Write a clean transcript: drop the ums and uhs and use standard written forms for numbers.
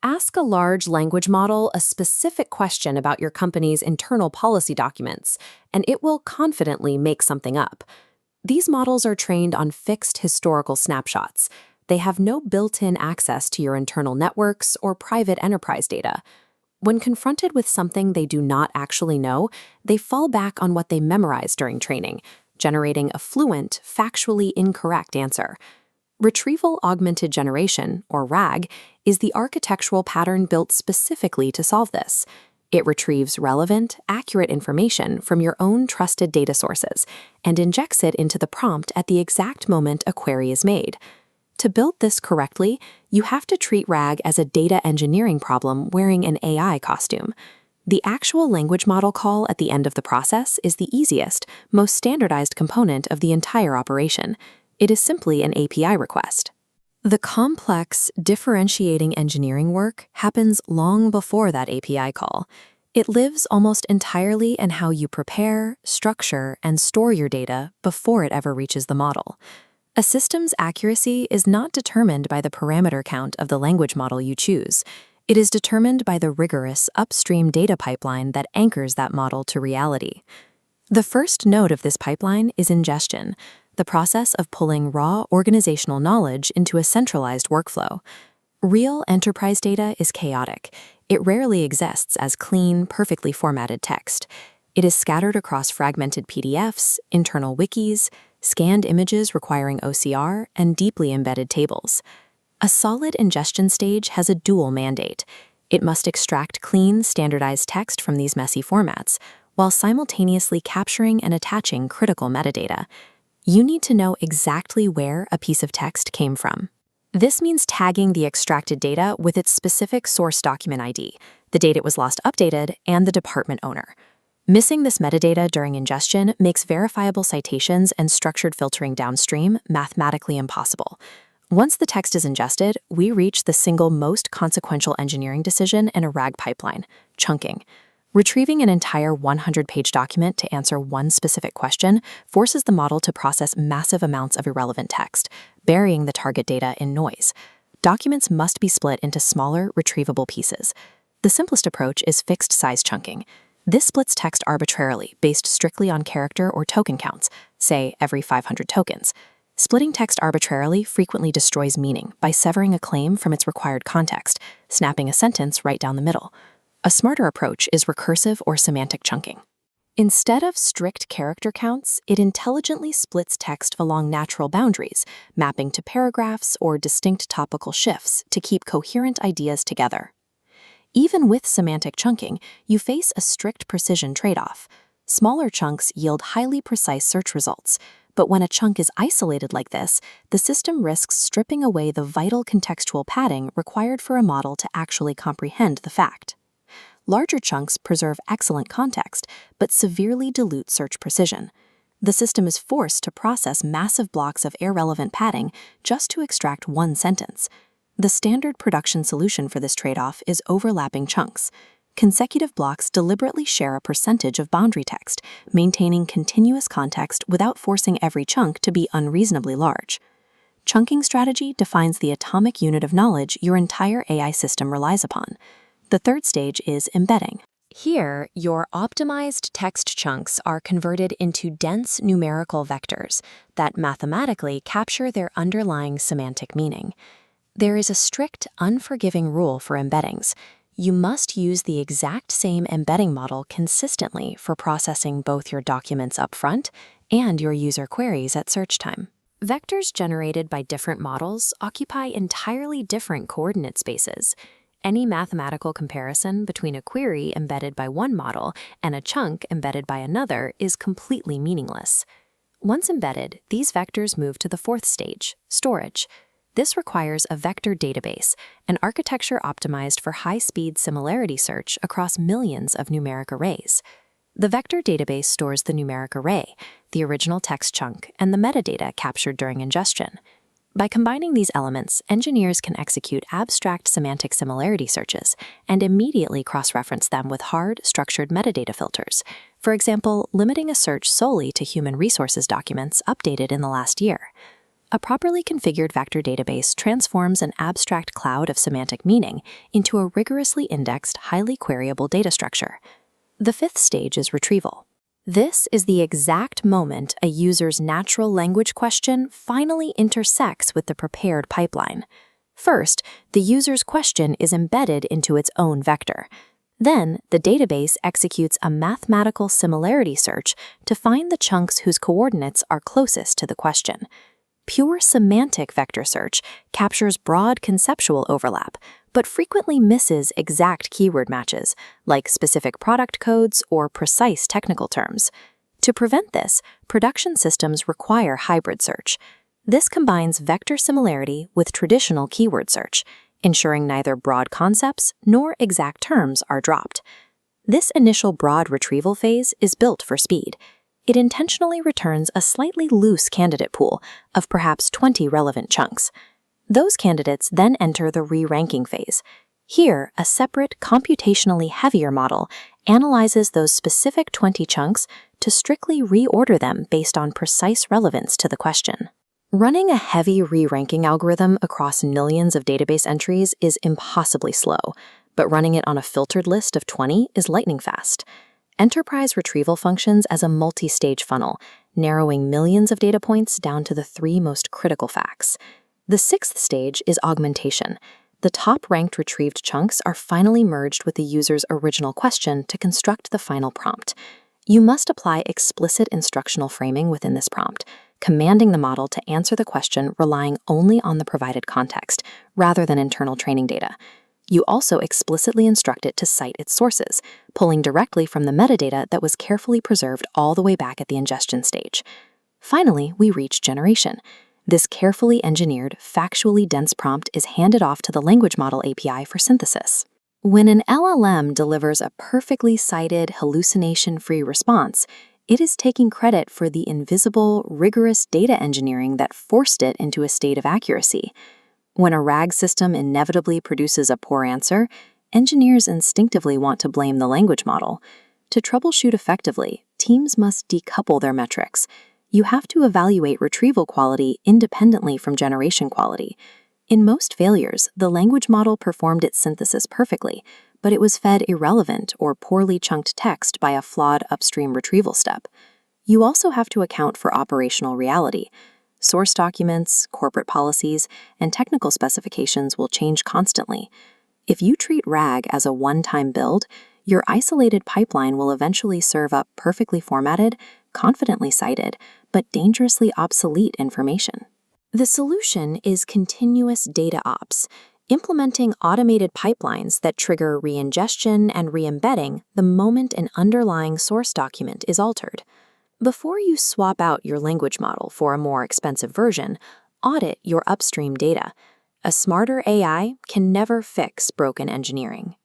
Ask a large language model a specific question about your company's internal policy documents, and it will confidently make something up. These models are trained on fixed historical snapshots. They have no built-in access to your internal networks or private enterprise data. When confronted with something they do not actually know, they fall back on what they memorized during training, generating a fluent, factually incorrect answer. Retrieval-Augmented Generation, or RAG, is the architectural pattern built specifically to solve this. It retrieves relevant, accurate information from your own trusted data sources and injects it into the prompt at the exact moment a query is made. To build this correctly, you have to treat RAG as a data engineering problem wearing an AI costume. The actual language model call at the end of the process is the easiest, most standardized component of the entire operation. It is simply an API request. The complex, differentiating engineering work happens long before that API call. It lives almost entirely in how you prepare, structure, and store your data before it ever reaches the model. A system's accuracy is not determined by the parameter count of the language model you choose. It is determined by the rigorous upstream data pipeline that anchors that model to reality. The first node of this pipeline is ingestion, the process of pulling raw organizational knowledge into a centralized workflow. Real enterprise data is chaotic. It rarely exists as clean, perfectly formatted text. It is scattered across fragmented PDFs, internal wikis, scanned images requiring OCR, and deeply embedded tables. A solid ingestion stage has a dual mandate. It must extract clean, standardized text from these messy formats, while simultaneously capturing and attaching critical metadata. You need to know exactly where a piece of text came from. This means tagging the extracted data with its specific source document ID, the date it was last updated, and the department owner. Missing this metadata during ingestion makes verifiable citations and structured filtering downstream mathematically impossible. Once the text is ingested, we reach the single most consequential engineering decision in a RAG pipeline: chunking. Retrieving an entire 100-page document to answer one specific question forces the model to process massive amounts of irrelevant text, burying the target data in noise. Documents must be split into smaller, retrievable pieces. The simplest approach is fixed-size chunking. This splits text arbitrarily, based strictly on character or token counts, say every 500 tokens. Splitting text arbitrarily frequently destroys meaning by severing a claim from its required context, snapping a sentence right down the middle. A smarter approach is recursive or semantic chunking. Instead of strict character counts, it intelligently splits text along natural boundaries, mapping to paragraphs or distinct topical shifts to keep coherent ideas together. Even with semantic chunking, you face a strict precision trade-off. Smaller chunks yield highly precise search results, but when a chunk is isolated like this, the system risks stripping away the vital contextual padding required for a model to actually comprehend the fact. Larger chunks preserve excellent context, but severely dilute search precision. The system is forced to process massive blocks of irrelevant padding just to extract one sentence. The standard production solution for this trade-off is overlapping chunks. Consecutive blocks deliberately share a percentage of boundary text, maintaining continuous context without forcing every chunk to be unreasonably large. Chunking strategy defines the atomic unit of knowledge your entire AI system relies upon. The third stage is embedding. Here, your optimized text chunks are converted into dense numerical vectors that mathematically capture their underlying semantic meaning. There is a strict, unforgiving rule for embeddings. You must use the exact same embedding model consistently for processing both your documents upfront and your user queries at search time. Vectors generated by different models occupy entirely different coordinate spaces. Any mathematical comparison between a query embedded by one model and a chunk embedded by another is completely meaningless. Once embedded, these vectors move to the fourth stage, storage. This requires a vector database, an architecture optimized for high-speed similarity search across millions of numeric arrays. The vector database stores the numeric array, the original text chunk, and the metadata captured during ingestion. By combining these elements, engineers can execute abstract semantic similarity searches and immediately cross-reference them with hard, structured metadata filters, for example, limiting a search solely to human resources documents updated in the last year. A properly configured vector database transforms an abstract cloud of semantic meaning into a rigorously indexed, highly queryable data structure. The fifth stage is retrieval. This is the exact moment a user's natural language question finally intersects with the prepared pipeline. First, the user's question is embedded into its own vector. Then, the database executes a mathematical similarity search to find the chunks whose coordinates are closest to the question. Pure semantic vector search captures broad conceptual overlap, but frequently misses exact keyword matches, like specific product codes or precise technical terms. To prevent this, production systems require hybrid search. This combines vector similarity with traditional keyword search, ensuring neither broad concepts nor exact terms are dropped. This initial broad retrieval phase is built for speed. It intentionally returns a slightly loose candidate pool of perhaps 20 relevant chunks. Those candidates then enter the re-ranking phase. Here, a separate, computationally heavier model analyzes those specific 20 chunks to strictly reorder them based on precise relevance to the question. Running a heavy re-ranking algorithm across millions of database entries is impossibly slow, but running it on a filtered list of 20 is lightning fast. Enterprise retrieval functions as a multi-stage funnel, narrowing millions of data points down to the 3 most critical facts. The sixth stage is augmentation. The top-ranked retrieved chunks are finally merged with the user's original question to construct the final prompt. You must apply explicit instructional framing within this prompt, commanding the model to answer the question relying only on the provided context, rather than internal training data. You also explicitly instruct it to cite its sources, pulling directly from the metadata that was carefully preserved all the way back at the ingestion stage. Finally, we reach generation. This carefully engineered, factually dense prompt is handed off to the language model API for synthesis. When an LLM delivers a perfectly cited, hallucination-free response, it is taking credit for the invisible, rigorous data engineering that forced it into a state of accuracy. When a RAG system inevitably produces a poor answer, engineers instinctively want to blame the language model. To troubleshoot effectively, teams must decouple their metrics. You have to evaluate retrieval quality independently from generation quality. In most failures, the language model performed its synthesis perfectly, but it was fed irrelevant or poorly chunked text by a flawed upstream retrieval step. You also have to account for operational reality. Source documents, corporate policies, and technical specifications will change constantly. If you treat RAG as a one-time build, your isolated pipeline will eventually serve up perfectly formatted, confidently cited, but dangerously obsolete information. The solution is continuous data ops, implementing automated pipelines that trigger re-ingestion and re-embedding the moment an underlying source document is altered. Before you swap out your language model for a more expensive version, audit your upstream data. A smarter AI can never fix broken engineering.